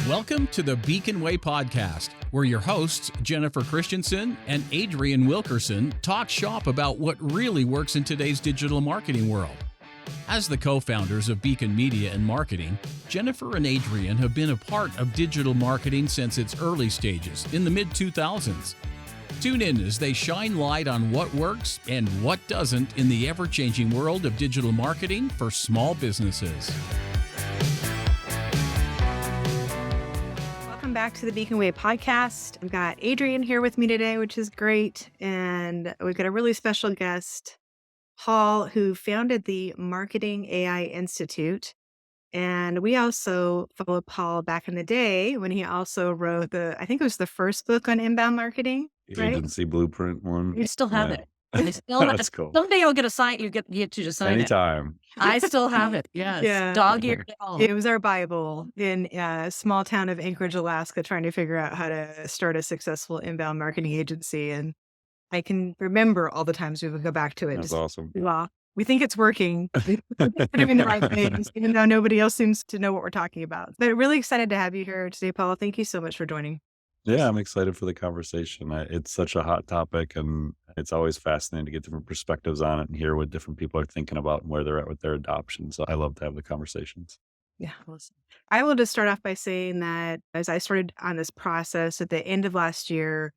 Welcome to the Beacon Way podcast, where your hosts, Jennifer Christensen and Adrian Wilkerson, talk shop about what really works in today's digital marketing world. As the co-founders of Beacon Media and Marketing, Jennifer and Adrian have been a part of digital marketing since its early stages in the mid-2000s. Tune in as they shine light on what works and what doesn't in the ever-changing world of digital marketing for small businesses. Welcome back to the Beacon Way podcast. I've got Adrian here with me today, which is great. And we've got a really special guest, Paul, who founded the Marketing AI Institute. And we also followed Paul back in the day when he also wrote I think it was the first book on inbound marketing, right? Agency blueprint one. You still have Yeah. it. I still That's cool. Someday you'll get a sign. You get to just sign Anytime. it. I still have it. Yes. Yeah. Dog-eared dog. It was our Bible in a small town of Anchorage, Alaska, trying to figure out how to start a successful inbound marketing agency. And I can remember all the times we would go back to it. That's awesome. Well, we think it's working. We're doing the right things, even though nobody else seems to know what we're talking about. But really excited to have you here today, Paul. Thank you so much for joining. Yeah, I'm excited for the conversation. It's such a hot topic, and it's always fascinating to get different perspectives on it and hear what different people are thinking about and where they're at with their adoption. So I love to have the conversations. Yeah, awesome. I will just start off by saying that as I started on this process at the end of last year,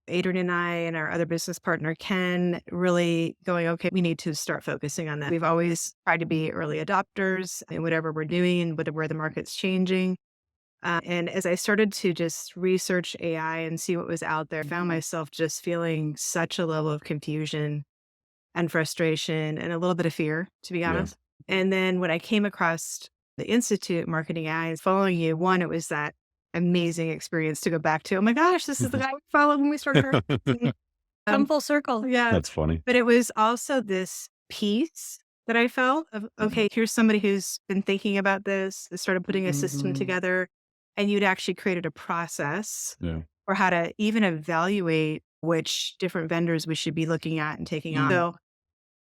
Adrian and I and our other business partner, Ken, really going, okay, we need to start focusing on that. We've always tried to be early adopters in whatever we're doing and where the market's changing. And as I started to just research AI and see what was out there, I found myself just feeling such a level of confusion and frustration and a little bit of fear, to be honest. And then when I came across the Institute Marketing AI and following you, one, it was that amazing experience to go back to. Oh my gosh, this is the guy we followed when we started our company. Come full circle. Yeah. That's funny. But it was also this peace that I felt of, okay, here's somebody who's been thinking about this, started putting a system together, and you'd actually created a process for how to even evaluate which different vendors we should be looking at and taking on. So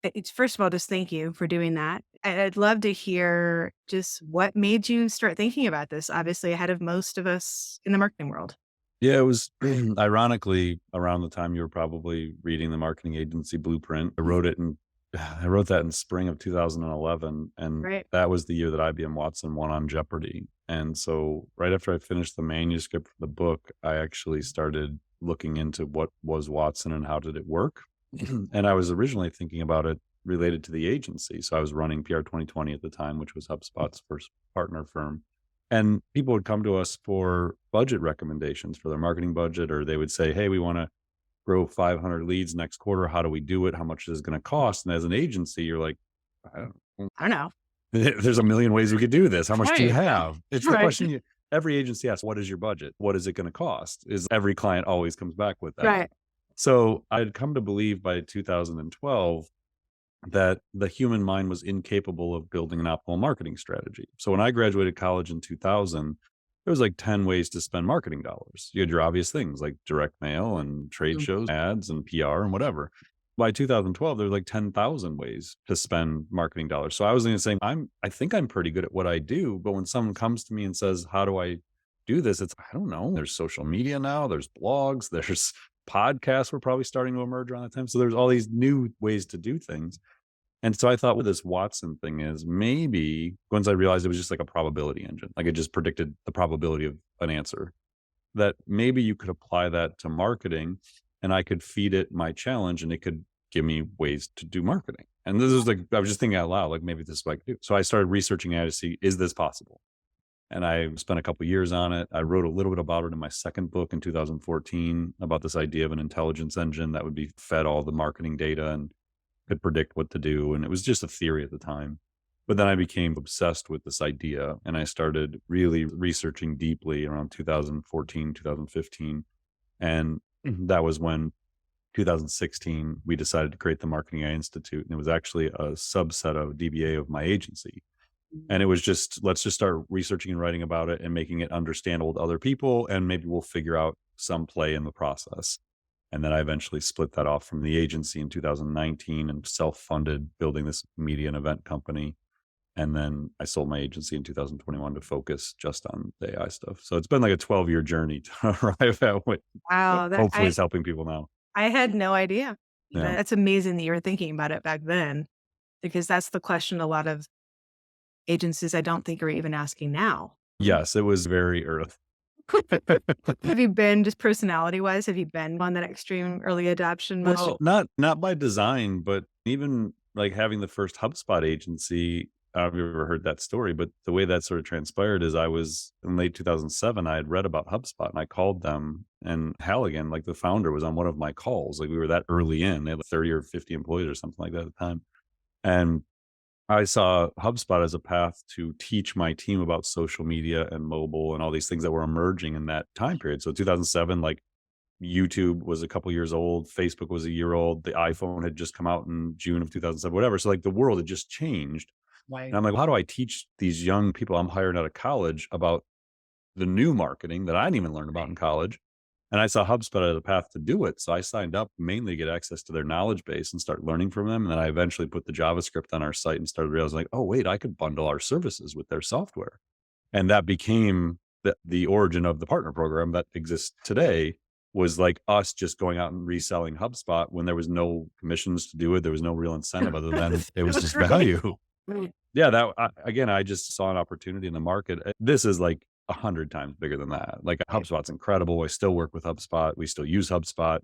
it's, first of all, just thank you for doing that. I'd love to hear just what made you start thinking about this, obviously ahead of most of us in the marketing world. Yeah, it was ironically around the time you were probably reading the Marketing Agency Blueprint. I wrote that in spring of 2011. And that was the year that IBM Watson won on Jeopardy! And so right after I finished the manuscript for the book, I actually started looking into what was Watson and how did it work. And I was originally thinking about it related to the agency. So I was running PR 2020 at the time, which was HubSpot's first partner firm. And people would come to us for budget recommendations for their marketing budget, or they would say, hey, we want to grow 500 leads next quarter. How do we do it? How much is it going to cost? And as an agency, you're like, I don't know. There's a million ways we could do this. How much do you have? It's the question every agency asks, what is your budget? What is it going to cost? Is every client always comes back with that. Right. So I'd come to believe by 2012 that the human mind was incapable of building an optimal marketing strategy. So when I graduated college in 2000, there was like 10 ways to spend marketing dollars. You had your obvious things like direct mail and trade shows, ads and PR and whatever. By 2012, there were like 10,000 ways to spend marketing dollars. So I was going to say, I think I'm pretty good at what I do. But when someone comes to me and says, how do I do this? It's, I don't know. There's social media now. There's blogs. There's podcasts were probably starting to emerge around that time. So there's all these new ways to do things. And so I thought what this Watson thing is, maybe once I realized it was just like a probability engine, like it just predicted the probability of an answer, that maybe you could apply that to marketing and I could feed it my challenge and it could give me ways to do marketing. And this is like, I was just thinking out loud, like maybe this is what I could do. So I started researching it to see, is this possible? And I spent a couple of years on it. I wrote a little bit about it in my second book in 2014 about this idea of an intelligence engine that would be fed all the marketing data and could predict what to do. And it was just a theory at the time. But then I became obsessed with this idea and I started really researching deeply around 2014, 2015. And that was when 2016, we decided to create the Marketing AI Institute. And it was actually a subset of DBA of my agency. And it was just, let's just start researching and writing about it and making it understandable to other people. And maybe we'll figure out some play in the process. And then I eventually split that off from the agency in 2019 and self-funded building this media and event company. And then I sold my agency in 2021 to focus just on the AI stuff. So it's been like a 12-year journey to arrive at what Wow, hopefully is helping people now. I had no idea. Yeah. That's amazing that you were thinking about it back then, because that's the question a lot of agencies I don't think are even asking now. Yes, it was very early. Have you been, just personality wise, have you been on that extreme early adoption? Well, not by design, but even like having the first HubSpot agency. I don't know if you've ever heard that story, but the way that sort of transpired is I was in late 2007. I had read about HubSpot and I called them, and Halligan, like the founder, was on one of my calls. Like we were that early in, they had like 30 or 50 employees or something like that at the time. And I saw HubSpot as a path to teach my team about social media and mobile and all these things that were emerging in that time period. So 2007, like YouTube was a couple years old, Facebook was a year old, the iPhone had just come out in June of 2007, whatever. So like the world had just changed. Right. And I'm like, well, how do I teach these young people I'm hiring out of college about the new marketing that I didn't even learn about in college? And I saw HubSpot as a path to do it. So I signed up mainly to get access to their knowledge base and start learning from them. And then I eventually put the JavaScript on our site and started realizing like, oh, wait, I could bundle our services with their software. And that became the origin of the partner program that exists today, was like us just going out and reselling HubSpot when there was no commissions to do it. There was no real incentive other than it was just value. Yeah, again, I just saw an opportunity in the market. This is like 100 times bigger than that. Like HubSpot's incredible. I still work with HubSpot. We still use HubSpot.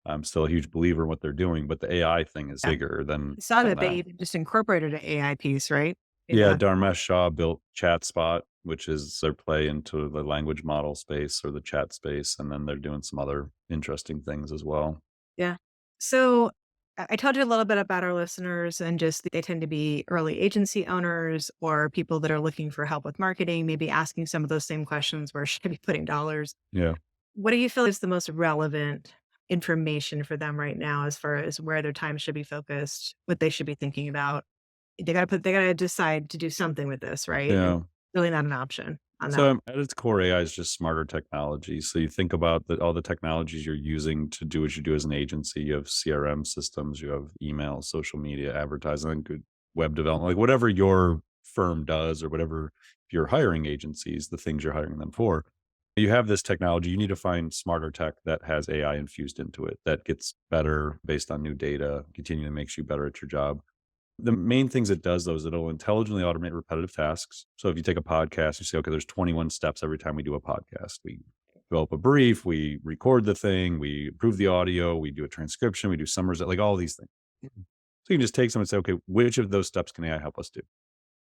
I'm still a huge believer in what they're doing, but the AI thing is bigger than I saw that that. they even just incorporated an AI piece, right? Yeah, Dharmesh Shah built ChatSpot, which is their play into the language model space or the chat space. And then they're doing some other interesting things as well. Yeah. So I told you a little bit about our listeners, and just they tend to be early agency owners or people that are looking for help with marketing, maybe asking some of those same questions, where should I be putting dollars? Yeah. What do you feel is the most relevant information for them right now as far as where their time should be focused, what they should be thinking about? They got to decide to do something with this, right? And Yeah. really not an option on that. So at its core, AI is just smarter technology. So you think about all the technologies you're using to do what you do as an agency. You have CRM systems, you have email, social media, advertising, good web development, like whatever your firm does or whatever, if you're hiring agencies, the things you're hiring them for. You have this technology, you need to find smarter tech that has AI infused into it, that gets better based on new data, continually makes you better at your job. The main things it does, though, is it'll intelligently automate repetitive tasks. So if you take a podcast, you say, okay, there's 21 steps every time we do a podcast. We develop a brief, we record the thing, we approve the audio, we do a transcription, we do summaries, like all these things. So you can just take some and say, okay, which of those steps can AI help us do?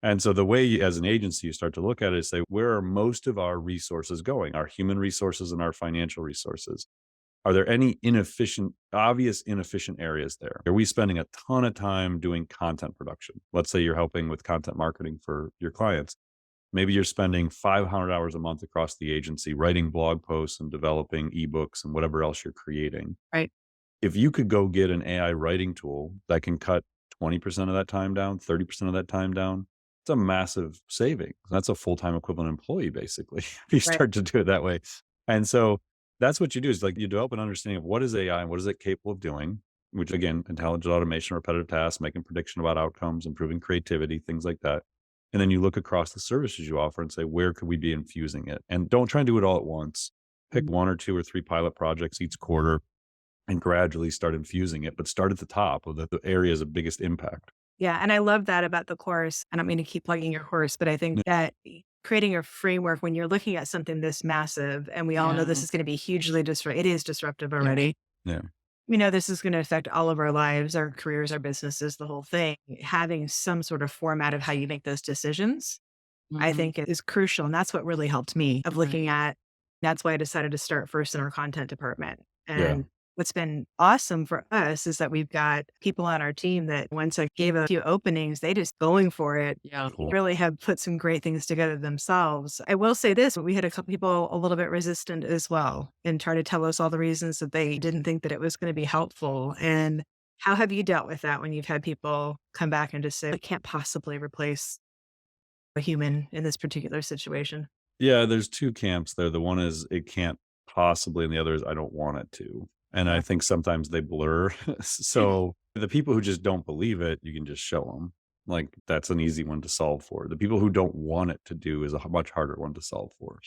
And so the way as an agency you start to look at it is say, where are most of our resources going? Our human resources and our financial resources. Are there any obvious inefficient areas there? Are we spending a ton of time doing content production? Let's say you're helping with content marketing for your clients. Maybe you're spending 500 hours a month across the agency writing blog posts and developing ebooks and whatever else you're creating. Right. If you could go get an AI writing tool that can cut 20% of that time down, 30% of that time down, it's a massive savings. That's a full-time equivalent employee, basically, if you start to do it that way. And so that's what you do, is like you develop an understanding of what is AI and what is it capable of doing, which again, intelligent automation, repetitive tasks, making prediction about outcomes, improving creativity, things like that. And then you look across the services you offer and say, where could we be infusing it? And don't try and do it all at once. Pick 1 or 2 or 3 pilot projects each quarter and gradually start infusing it, but start at the top of the areas of biggest impact. Yeah. And I love that about the course. I don't mean to keep plugging your course, but I think that creating a framework when you're looking at something this massive, and we all know this is going to be hugely disruptive. It is disruptive already. Yeah. We know this is going to affect all of our lives, our careers, our businesses, the whole thing. Having some sort of format of how you make those decisions, I think is crucial. And that's what really helped me of looking at. That's why I decided to start first in our content department. And what's been awesome for us is that we've got people on our team that once I gave a few openings, they just going for it. Yeah. Cool. Really have put some great things together themselves. I will say this, we had a couple people a little bit resistant as well and try to tell us all the reasons that they didn't think that it was going to be helpful. And how have you dealt with that when you've had people come back and just say, it can't possibly replace a human in this particular situation? Yeah, there's 2 camps there. The one is it can't possibly, and the other is I don't want it to. And I think sometimes they blur. So the people who just don't believe it, you can just show them. Like that's an easy one to solve for. The people who don't want it to do is a much harder one to solve for.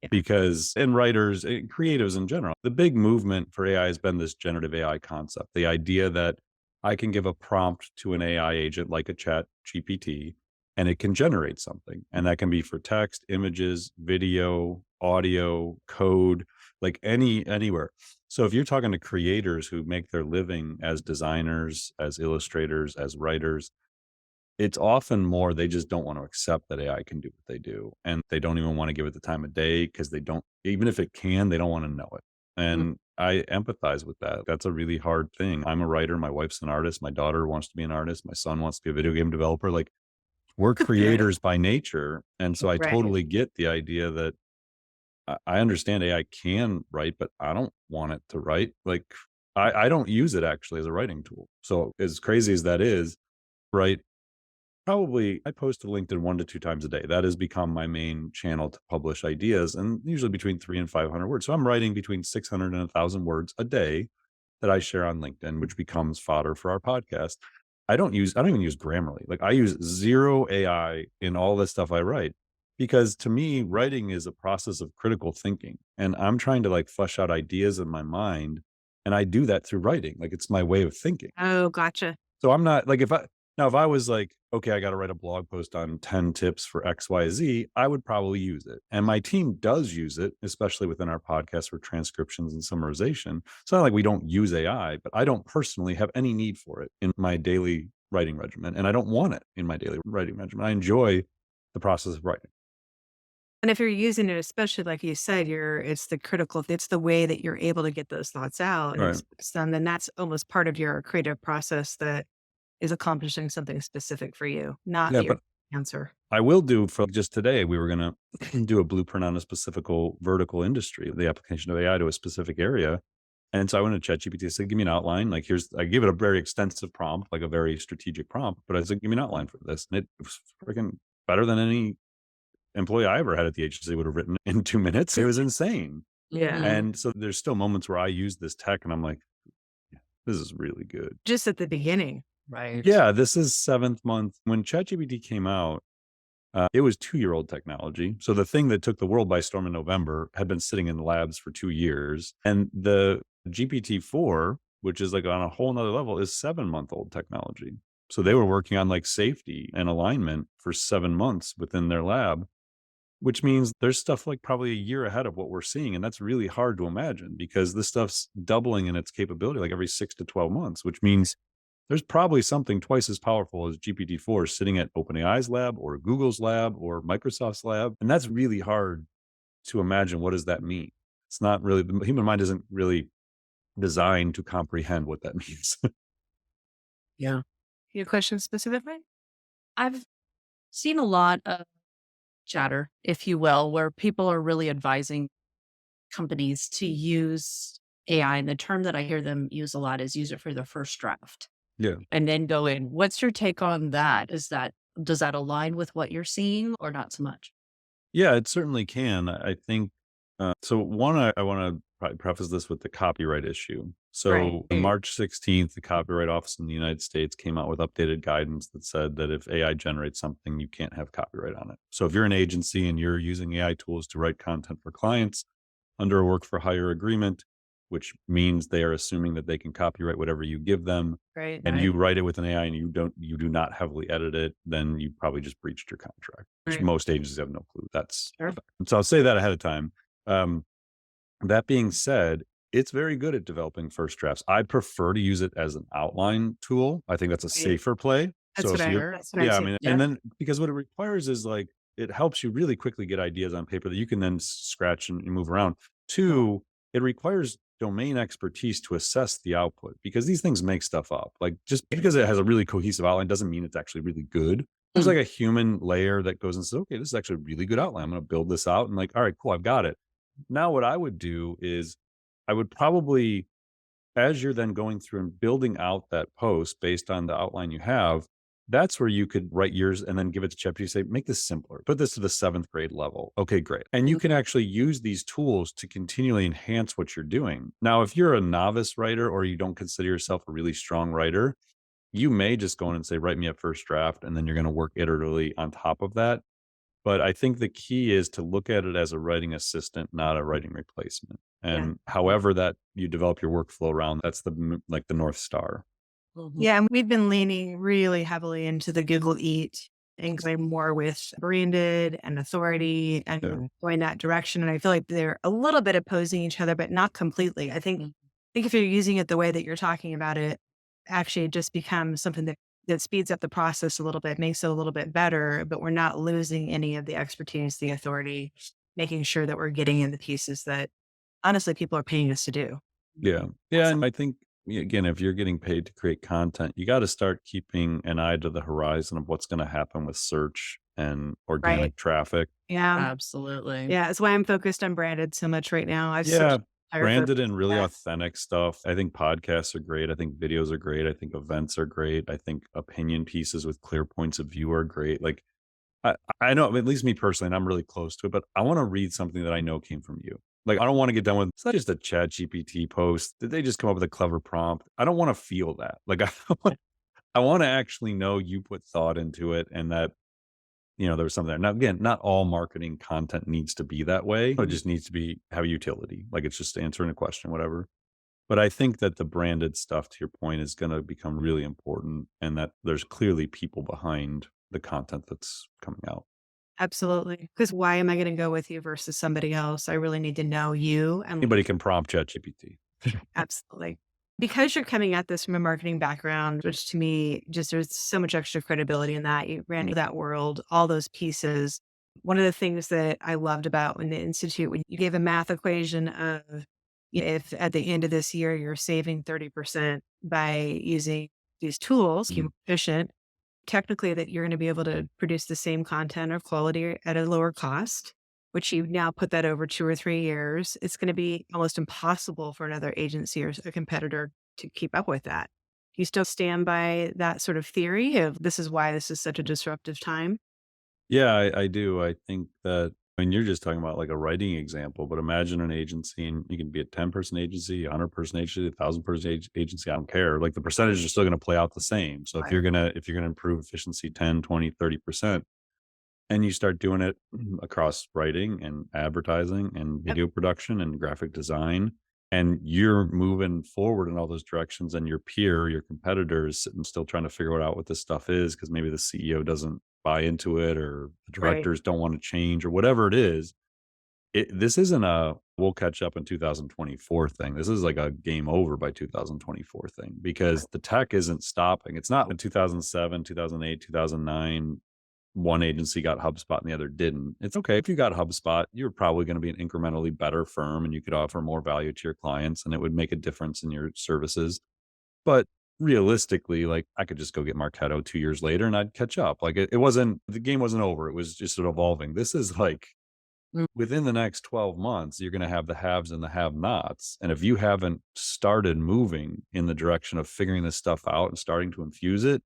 Yeah. Because, and writers, creatives in general, the big movement for AI has been this generative AI concept. The idea that I can give a prompt to an AI agent like a chat GPT and it can generate something. And that can be for text, images, video, audio, code, like anywhere. So if you're talking to creators who make their living as designers, as illustrators, as writers, it's often more they just don't want to accept that AI can do what they do. And they don't even want to give it the time of day because they don't, even if it can, they don't want to know it. And I empathize with that. That's a really hard thing. I'm a writer. My wife's an artist. My daughter wants to be an artist. My son wants to be a video game developer. Like we're creators by nature. And so I Right. totally get the idea that I understand AI can write, but I don't want it to write. Like I don't use it actually as a writing tool. So as crazy as that is, right? Probably I post to LinkedIn 1 to 2 times a day. That has become my main channel to publish ideas, and usually between 3 and 500 words. So I'm writing between 600 and 1,000 words a day that I share on LinkedIn, which becomes fodder for our podcast. I don't even use Grammarly. Like I use zero AI in all the stuff I write because to me, writing is a process of critical thinking, and I'm trying to like flesh out ideas in my mind, and I do that through writing. Like it's my way of thinking. Oh, gotcha. So I'm not like if I was like, okay, I got to write a blog post on 10 tips for XYZ, I would probably use it. And my team does use it, especially within our podcast for transcriptions and summarization. It's not like we don't use AI, but I don't personally have any need for it in my daily writing regimen. And I don't want it in my daily writing regimen. I enjoy the process of writing. And if you're using it, especially like you said, it's the way that you're able to get those thoughts out and Right. express them, then that's almost part of your creative process that is accomplishing something specific for you, not Yeah, your but answer. I will do for just today, we were going to do a blueprint on a specific vertical industry, the application of AI to a specific area. And so I went to ChatGPT, I said, give me an outline. Like I give it a very extensive prompt, like a very strategic prompt, but I said, give me an outline for this. And it was freaking better than any employee I ever had at the agency would have written in 2 minutes. It was insane. Yeah. And so there's still moments where I use this tech and I'm like, yeah, this is really good. Just at the beginning. Right. Yeah, this is 7th month. When ChatGPT came out, it was 2-year-old technology. So the thing that took the world by storm in November had been sitting in the labs for 2 years. And the GPT-4, which is like on a whole nother level, is 7-month-old technology. So they were working on like safety and alignment for 7 months within their lab, which means there's stuff like probably a year ahead of what we're seeing. And that's really hard to imagine because this stuff's doubling in its capability like every 6 to 12 months, which means there's probably something twice as powerful as GPT-4 sitting at OpenAI's lab or Google's lab or Microsoft's lab. And that's really hard to imagine. What does that mean? It's not really, the human mind isn't really designed to comprehend what that means. Yeah. Your question specifically? I've seen a lot of chatter, if you will, where people are really advising companies to use AI. And the term that I hear them use a lot is use it for the first draft. Yeah. And then go in. What's your take on that? Does that align with what you're seeing or not so much? Yeah, it certainly can. I think, so one, I want to probably preface this with the copyright issue. So Right. on March 16th, the Copyright Office in the United States came out with updated guidance that said that if AI generates something, you can't have copyright on it. So if you're an agency and you're using AI tools to write content for clients under a work for hire agreement, which means they are assuming that they can copyright whatever you give them, Right. and you write it with an AI and you do not heavily edit it, then you probably just breached your contract, which Right. most agencies have no clue. That's Sure. so I'll say that ahead of time. That being said, it's very good at developing first drafts. I prefer to use it as an outline tool. I think that's a safer play. That's So what if I you, heard. That's what yeah, I I see. mean, Yeah. and then because what it requires is like it helps you really quickly get ideas on paper that you can then scratch and move around. 2, it requires domain expertise to assess the output because these things make stuff up. Like just because it has a really cohesive outline doesn't mean it's actually really good. There's like a human layer that goes and says, okay, this is actually a really good outline. I'm going to build this out and like, all right, cool, I've got it. Now, what I would do is I would probably, as you're then going through and building out that post based on the outline you have, that's where you could write yours and then give it to ChatGPT, say, make this simpler, put this to the 7th grade level. Okay, great. And you can actually use these tools to continually enhance what you're doing. Now, if you're a novice writer or you don't consider yourself a really strong writer, you may just go in and say, write me a first draft, and then you're going to work iteratively on top of that. But I think the key is to look at it as a writing assistant, not a writing replacement. Yeah. And however that you develop your workflow around, that's like the North Star. Yeah. And we've been leaning really heavily into the Google Eat and going more with branded and authority and Yeah. going that direction. And I feel like they're a little bit opposing each other, but not completely. I think if you're using it the way that you're talking about it, actually it just becomes something that speeds up the process a little bit, makes it a little bit better, but we're not losing any of the expertise, the authority, making sure that we're getting in the pieces that honestly people are paying us to do. Yeah. Yeah. And I think, again, if you're getting paid to create content, you got to start keeping an eye to the horizon of what's going to happen with search and organic Right. traffic. Yeah. Absolutely. Yeah. That's why I'm focused on branded so much right now. I've Yeah. switched entire Branded focus and to really that. authentic stuff. I think podcasts are great. I think videos are great. I think events are great. I think opinion pieces with clear points of view are great. Like, I know, at least me personally, and I'm really close to it, but I want to read something that I know came from you. Like, I don't want to get done with, it's not just a Chat GPT post. Did they just come up with a clever prompt? I don't want to feel that. Like, I want to actually know you put thought into it and that, there was something there. Now, again, not all marketing content needs to be that way. It just needs to have utility. Like, it's just answering a question, whatever. But I think that the branded stuff, to your point, is going to become really important and that there's clearly people behind the content that's coming out. Absolutely. Because why am I going to go with you versus somebody else? I really need to know you. And Anybody can prompt ChatGPT. absolutely. Because you're coming at this from a marketing background, which to me, just there's so much extra credibility in that. You ran into that world, all those pieces. One of the things that I loved about in the Institute, when you gave a math equation of if at the end of this year you're saving 30% by using these tools, you're efficient, technically that you're going to be able to produce the same content or quality at a lower cost, which you now put that over 2 or 3 years, it's going to be almost impossible for another agency or a competitor to keep up with that. You still stand by that sort of theory of this is why this is such a disruptive time? Yeah, I do. I think that, I mean, you're just talking about like a writing example, but imagine an agency and you can be a 10-person agency, a 100-person agency, 1,000-person agency. I don't care. Like the percentages are still going to play out the same. So if Right. you're going to, improve efficiency 10, 20, 30%, and you start doing it across writing and advertising and Yep. video production and graphic design, and you're moving forward in all those directions, and your peer, your competitor is sitting still trying to figure out what this stuff is because maybe the CEO doesn't buy into it or the Right. directors don't want to change or whatever it is. This isn't a we'll catch up in 2024 thing. This is like a game over by 2024 thing because the tech isn't stopping. It's not in 2007, 2008, 2009 one agency got HubSpot and the other didn't. It's okay. If you got HubSpot, you're probably going to be an incrementally better firm and you could offer more value to your clients and it would make a difference in your services. But realistically, like I could just go get Marketo 2 years later and I'd catch up. Like it wasn't, the game wasn't over. It was just evolving. This is like within the next 12 months, you're going to have the haves and the have nots. And if you haven't started moving in the direction of figuring this stuff out and starting to infuse it,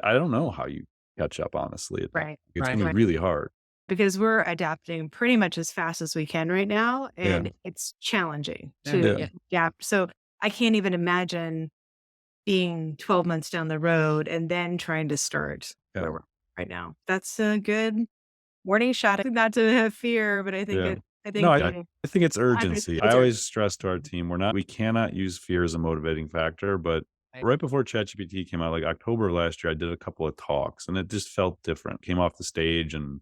I don't know how you catch up, honestly. Right. It's going Right. to be really hard. Because we're adapting pretty much as fast as we can right now. Yeah. And it's challenging Yeah. to Yeah. adapt. So I can't even imagine being 12 months down the road and then trying to start Yeah. where we're right now. That's a good warning shot. Not to have fear, but I think Yeah. it, I think No, the- I think it's I urgency. think I it's always stress to our team, we cannot use fear as a motivating factor. But Right. right before ChatGPT came out, like October of last year, I did a couple of talks and it just felt different. Came off the stage and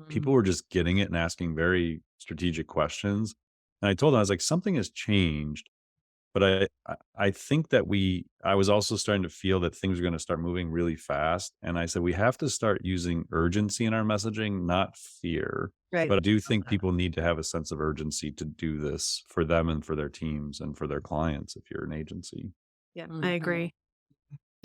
people were just getting it and asking very strategic questions. And I told them, I was like, something has changed. But I think that I was also starting to feel that things are going to start moving really fast. And I said, we have to start using urgency in our messaging, not fear. right. But I do think people need to have a sense of urgency to do this for them and for their teams and for their clients if you're an agency. Yeah, I Mhm. agree.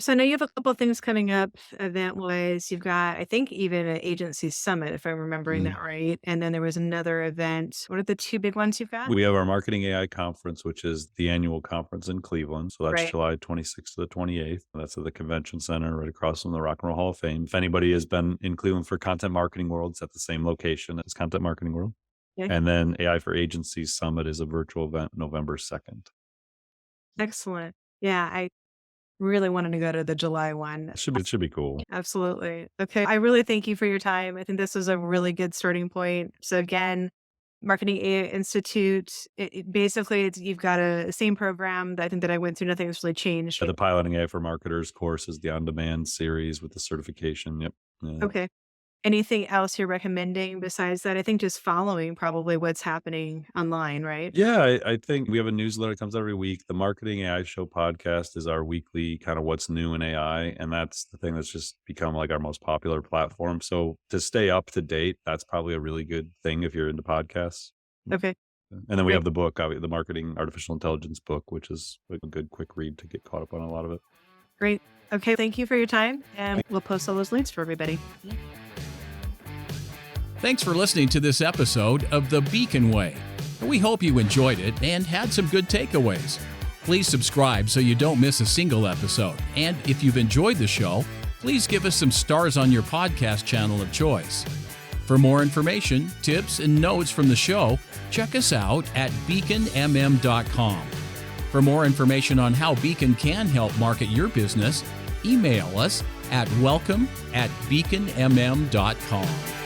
So I know you have a couple of things coming up event wise. You've got, I think, even an agency summit, if I'm remembering that right. And then there was another event. What are the two big ones you've got? We have our Marketing AI conference, which is the annual conference in Cleveland. So that's Right. July 26th to the 28th. That's at the Convention Center right across from the Rock and Roll Hall of Fame. If anybody has been in Cleveland for Content Marketing World, it's at the same location as Content Marketing World. Okay. And then AI for Agencies Summit is a virtual event November 2nd. Excellent. Yeah, I really wanting to go to the July one. It should be cool. Absolutely. Okay. I really thank you for your time. I think this was a really good starting point. So again, Marketing AI Institute, basically you've got a same program that I think that I went through. Nothing has really changed. The Piloting AI for Marketers course is the on-demand series with the certification. Yep. Yeah. Okay. Anything else you're recommending besides that? I think just following probably what's happening online, right? Yeah, I think we have a newsletter that comes every week. The Marketing AI Show podcast is our weekly kind of what's new in AI. And that's the thing that's just become like our most popular platform. So to stay up to date, that's probably a really good thing if you're into podcasts. Okay. And then we Great. have the book, the Marketing Artificial Intelligence book, which is a good quick read to get caught up on a lot of it. Great. Okay. Thank you for your time. And we'll post all those links for everybody. Thanks for listening to this episode of The Beacon Way. We hope you enjoyed it and had some good takeaways. Please subscribe so you don't miss a single episode. And if you've enjoyed the show, please give us some stars on your podcast channel of choice. For more information, tips, and notes from the show, check us out at beaconmm.com. For more information on how Beacon can help market your business, email us at welcome@beaconmm.com.